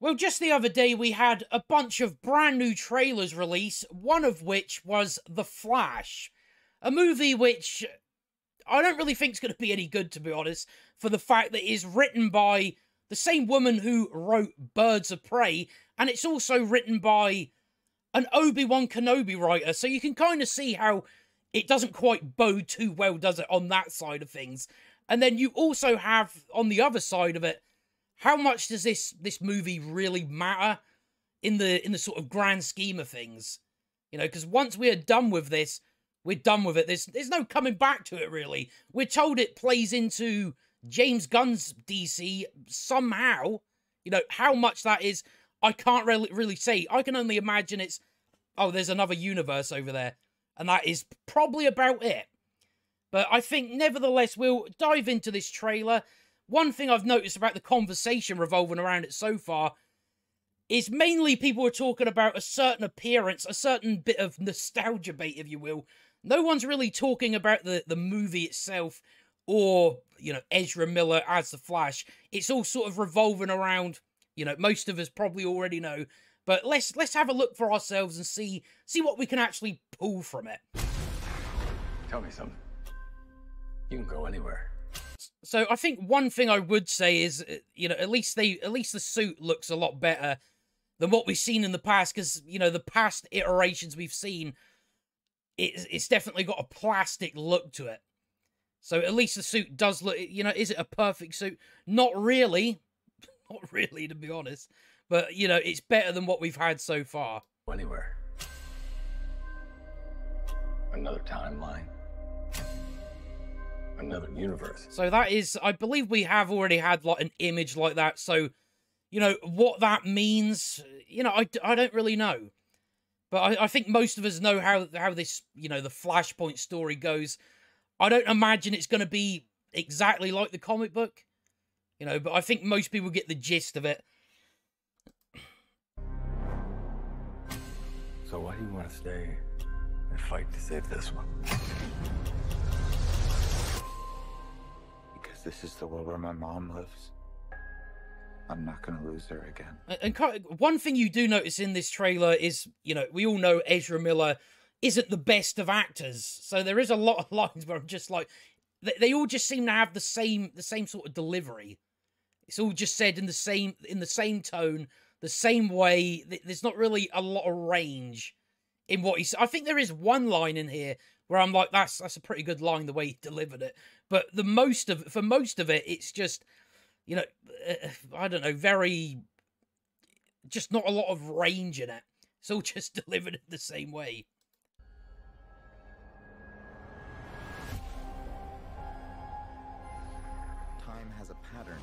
Well, just the other day we had a bunch of brand new trailers release, one of which was The Flash, a movie which I don't really think is going to be any good, to be honest, for the fact that it is written by the same woman who wrote Birds of Prey, and it's also written by an Obi-Wan Kenobi writer, so you can kind of see how it doesn't quite bode too well, does it, on that side of things. And then you also have, on the other side of it, how much does this movie really matter in the sort of grand scheme of things? You know, because once we're done with this, we're done with it. There's no coming back to it, really. We're told it plays into James Gunn's DC somehow. You know, how much that is, I can't really say. I can only imagine it's, oh, there's another universe over there. And that is probably about it. But I think, nevertheless, we'll dive into this trailer. One thing I've noticed about the conversation revolving around it so far is mainly people are talking about a certain appearance, a certain bit of nostalgia bait, if you will. No one's really talking about the movie itself or, you know, Ezra Miller as the Flash. It's all sort of revolving around, you know, most of us probably already know. But let's have a look for ourselves and see what we can actually pull from it. Tell me something. You can go anywhere. So I think one thing I would say is, you know, at least the suit looks a lot better than what we've seen in the past, because, you know, the past iterations we've seen, it's definitely got a plastic look to it. So at least the suit does look, you know, is it a perfect suit? Not really. Not really, to be honest. But, you know, it's better than what we've had so far. Anywhere. Another timeline. Another universe. So that is, I believe we have already had like an image like that. So, you know, what that means, you know, I don't really know. But I think most of us know how this, you know, the Flashpoint story goes. I don't imagine it's going to be exactly like the comic book, you know, but I think most people get the gist of it. So why do you want to stay and fight to save this one? Because this is the world where my mom lives. I'm not going to lose her again. And one thing you do notice in this trailer is, you know, we all know Ezra Miller isn't the best of actors. So there is a lot of lines where I'm just like, they all just seem to have the same sort of delivery. It's all just said in the same tone, the same way. There's not really a lot of range in what he's. I think there is one line in here where I'm like, that's a pretty good line, the way he delivered it. But for most of it, it's just, you know, I don't know, just not a lot of range in it. It's all just delivered in the same way. Time has a pattern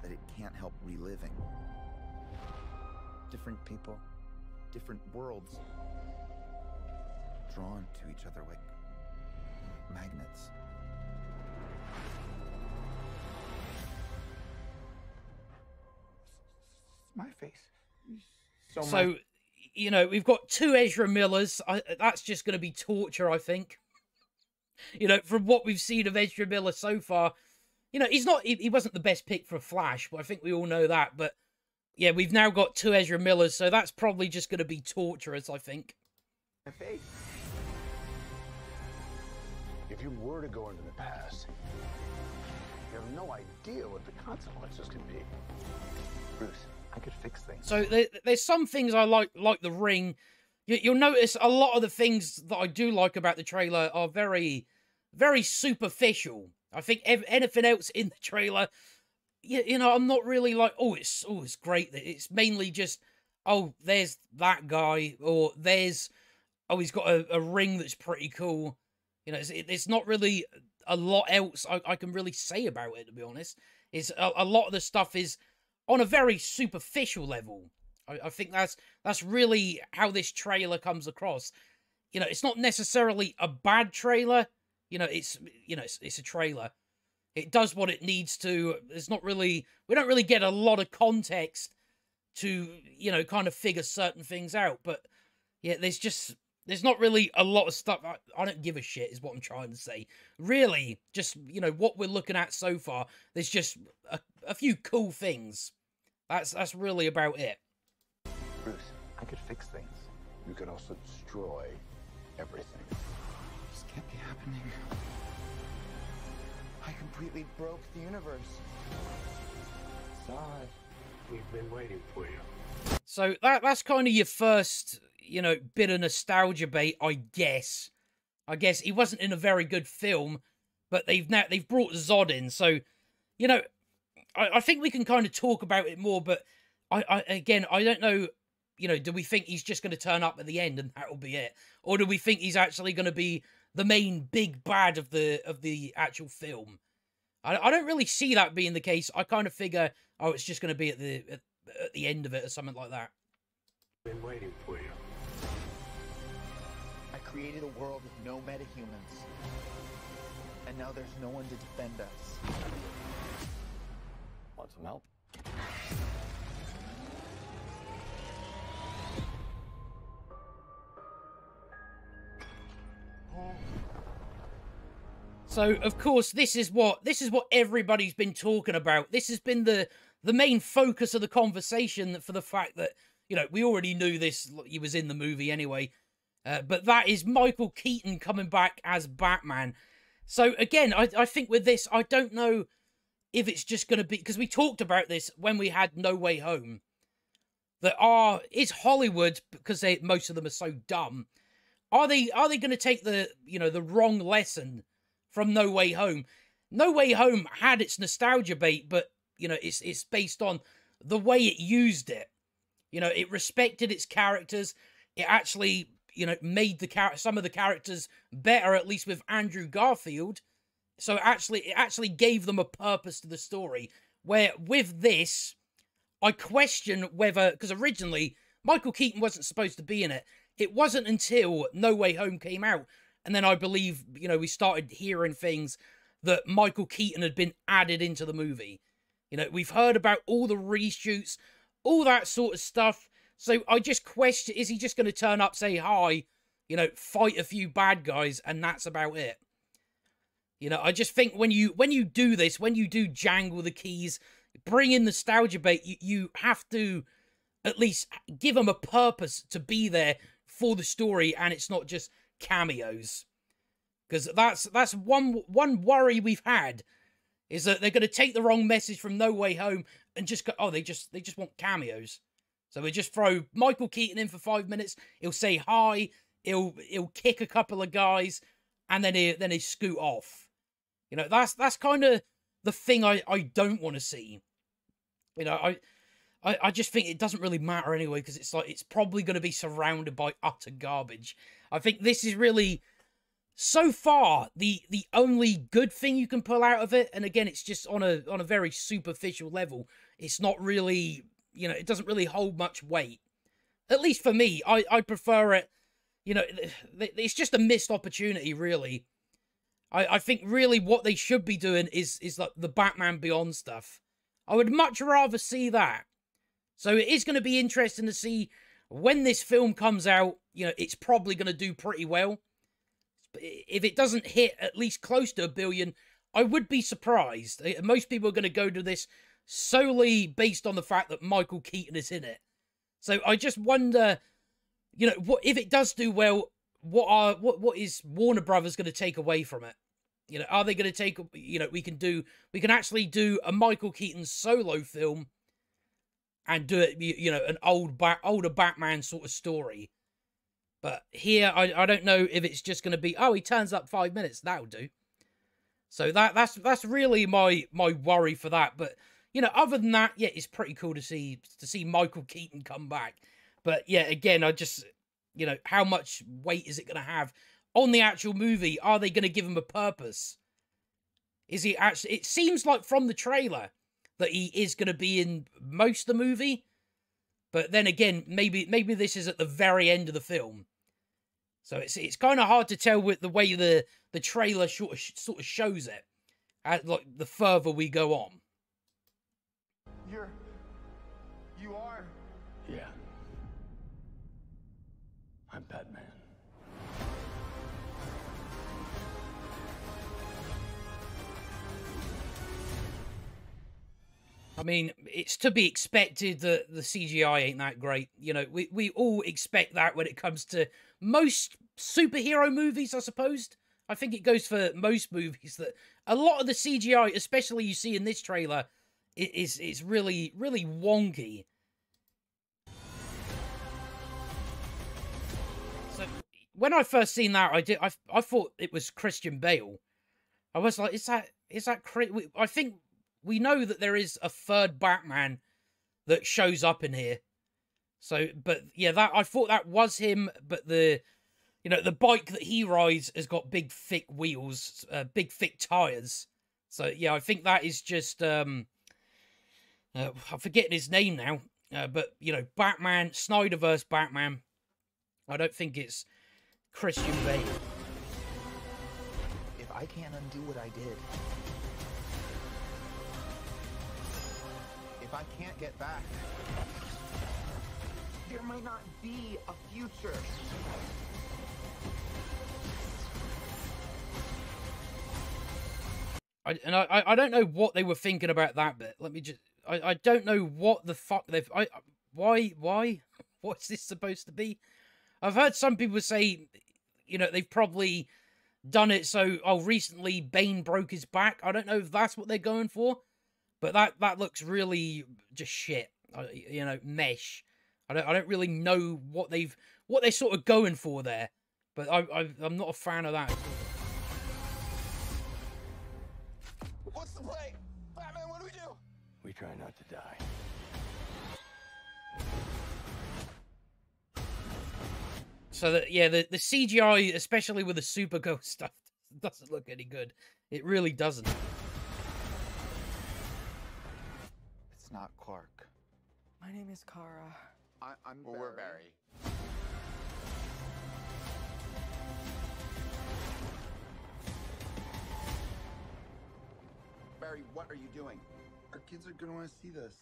that it can't help reliving. Different people, different worlds, drawn to each other like magnets. My face. So you know, we've got two Ezra Millers. That's just going to be torture, I think. You know, from what we've seen of Ezra Miller so far, you know, he wasn't the best pick for Flash, but I think we all know that. But yeah, we've now got two Ezra Millers, so that's probably just going to be torturous, I think. My face. If you were to go into the past, you have no idea what the consequences can be. Bruce, I could fix things. So there's some things I like the ring. You'll notice a lot of the things that I do like about the trailer are very, very superficial. I think anything else in the trailer, you know, I'm not really like, oh, it's great. It's mainly just, oh, there's that guy, or there's, oh, he's got a ring that's pretty cool. You know, it's not really a lot else I can really say about it, to be honest. It's a lot of the stuff is on a very superficial level. I think that's really how this trailer comes across. You know, it's not necessarily a bad trailer. You know, it's a trailer. It does what it needs to. We don't really get a lot of context to, you know, kind of figure certain things out. But yeah, there's not really a lot of stuff. I don't give a shit is what I'm trying to say. Really, just, you know, what we're looking at so far, there's just a few cool things. That's really about it. Bruce, I could fix things. You could also destroy everything. This can't be happening. I completely broke the universe. Zod. We've been waiting for you. So that's kind of your first, you know, bit of nostalgia bait, I guess. I guess he wasn't in a very good film, but they've brought Zod in. So, you know, I think we can kind of talk about it more, but I don't know, you know, do we think he's just going to turn up at the end and that'll be it? Or do we think he's actually going to be the main big bad of the actual film? I don't really see that being the case. I kind of figure, oh, it's just going to be at the end of it or something like that. Been waiting for you. I created a world with no metahumans. And now there's no one to defend us. Want some help? So, of course, this is what everybody's been talking about. This has been the main focus of the conversation, for the fact that, you know, we already knew this, he was in the movie anyway. But that is Michael Keaton coming back as Batman. So, again, I think with this, I don't know if it's just going to be... Because we talked about this when we had No Way Home. That is Hollywood, because most of them are so dumb. Are they going to take the wrong lesson from No Way Home? No Way Home had its nostalgia bait, but, you know, it's based on the way it used it. You know, it respected its characters. It actually, you know, made some of the characters better, at least with Andrew Garfield. So it actually gave them a purpose to the story. Where with this, I question whether, because originally Michael Keaton wasn't supposed to be in it. It wasn't until No Way Home came out, and then I believe, you know, we started hearing things that Michael Keaton had been added into the movie. You know, we've heard about all the reshoots, all that sort of stuff. So I just question, is he just going to turn up, say hi, you know, fight a few bad guys, and that's about it? You know, I just think when you do this, when you do jangle the keys, bring in nostalgia bait, you have to at least give them a purpose to be there for the story, and it's not just cameos. Because that's one worry we've had, is that they're going to take the wrong message from No Way Home and just go, oh, they just want cameos. So we just throw Michael Keaton in for 5 minutes. He'll say hi. He'll kick a couple of guys, and then he scoot off. You know, that's kind of the thing I don't want to see. You know, I just think it doesn't really matter anyway, because it's like it's probably going to be surrounded by utter garbage. I think this is really, so far, the only good thing you can pull out of it. And again, it's just on a very superficial level. It's not really, you know, it doesn't really hold much weight. At least for me, I prefer it. You know, it's just a missed opportunity, really. I think really what they should be doing is like the Batman Beyond stuff. I would much rather see that. So it is going to be interesting to see when this film comes out. You know, it's probably going to do pretty well. If it doesn't hit at least close to $1 billion, I would be surprised. Most people are going to go to this solely based on the fact that Michael Keaton is in it. So I just wonder, you know, what if it does do well? What is Warner Brothers going to take away from it? You know, are they going to take? You know, we can actually do a Michael Keaton solo film, and do it, you know, an older Batman sort of story. But here, I don't know if it's just going to be, oh, he turns up 5 minutes, that'll do. So that's really my worry for that. But you know, other than that, yeah, it's pretty cool to see Michael Keaton come back. But yeah, again, I just, you know, how much weight is it going to have on the actual movie? Are they going to give him a purpose? Is he actually? It seems like from the trailer that he is going to be in most of the movie. But then again, maybe this is at the very end of the film. So it's kind of hard to tell with the way the trailer sort of shows it, like the further we go on. You are? Yeah. I'm Batman. I mean, it's to be expected that the CGI ain't that great. You know, we all expect that when it comes to most superhero movies, I suppose. I think it goes for most movies that a lot of the CGI, especially you see in this trailer, is really, really wonky. So when I first seen that, I thought it was Christian Bale. I was like, is that crazy? I think we know that there is a third Batman that shows up in here. So, but yeah, I thought that was him, but the bike that he rides has got big, thick wheels, big, thick tires. So, yeah, I think that is just, I'm forgetting his name now, but, you know, Batman, Snyderverse Batman. I don't think it's Christian Bale. If I can't undo what I did, if I can't get back, there might not be a future. I don't know what they were thinking about that bit. Let me just... I don't know what the fuck they've... Why? What's this supposed to be? I've heard some people say, you know, they've probably done it so... Oh, recently Bane broke his back. I don't know if that's what they're going for. But that looks really just shit. You know, mesh. I don't really know what they're sort of going for there. But I'm not a fan of that. What's the play? Batman, what do we do? We try not to die. So that, yeah, the CGI, especially with the Supergirl stuff, doesn't look any good. It really doesn't. It's not Clark. My name is Kara. I'm Barry. We're Barry. Barry, what are you doing? Our kids are gonna want to see this.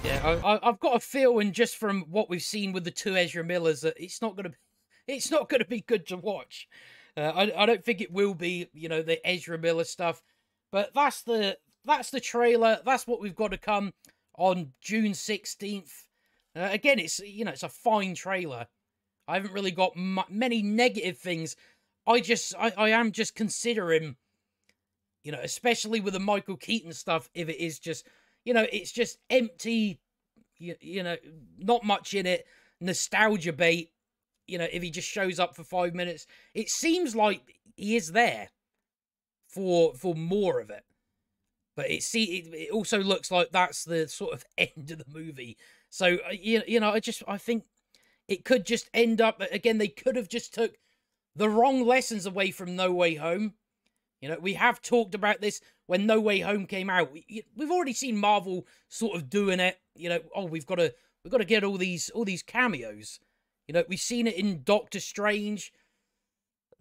Yeah, I've got a feeling just from what we've seen with the two Ezra Millers that it's not gonna be good to watch. I don't think it will be, you know, the Ezra Miller stuff. But that's the trailer. That's what we've got to come on June 16th. Again, it's a fine trailer. I haven't really got many negative things. I am just considering, you know, especially with the Michael Keaton stuff, if it is just, you know, it's just empty, you know, not much in it, nostalgia bait, you know, if he just shows up for 5 minutes. It seems like he is there for more of it. But it also looks like that's the sort of end of the movie. So, you know, I think it could just end up, again, they could have just took the wrong lessons away from No Way Home. You know, we have talked about this when No Way Home came out. We've already seen Marvel sort of doing it. You know, oh, we've got to get all these cameos. You know, we've seen it in Doctor Strange.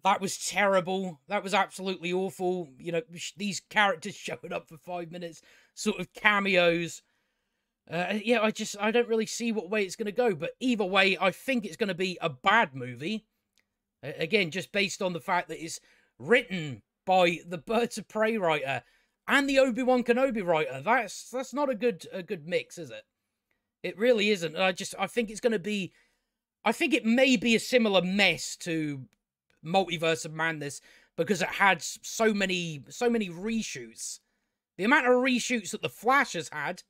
That was terrible. That was absolutely awful. You know, these characters showing up for 5 minutes, sort of cameos. Yeah, I don't really see what way it's going to go. But either way, I think it's going to be a bad movie. Again, just based on the fact that it's written by the Birds of Prey writer and the Obi-Wan Kenobi writer. That's not a good mix, is it? It really isn't. I think it's going to be... I think it may be a similar mess to Multiverse of Madness because it had so many reshoots. The amount of reshoots that The Flash has had,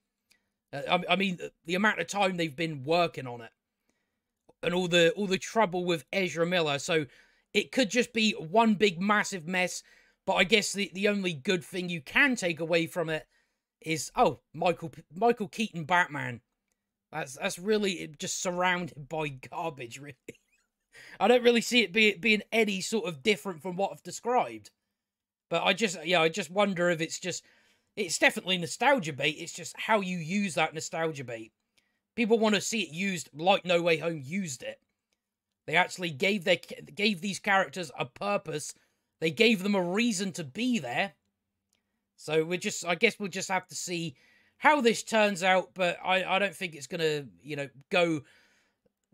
I mean, the amount of time they've been working on it, and all the trouble with Ezra Miller. So it could just be one big massive mess. But I guess the only good thing you can take away from it is, oh, Michael Keaton Batman. That's really just surrounded by garbage, really. I don't really see it being any sort of different from what I've described. But I just wonder if it's definitely nostalgia bait. It's just how you use that nostalgia bait. People want to see it used like No Way Home used it. They actually gave these characters a purpose. They gave them a reason to be there. So I guess we'll just have to see how this turns out, but I don't think it's gonna, you know, go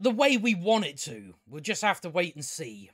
the way we want it to. We'll just have to wait and see.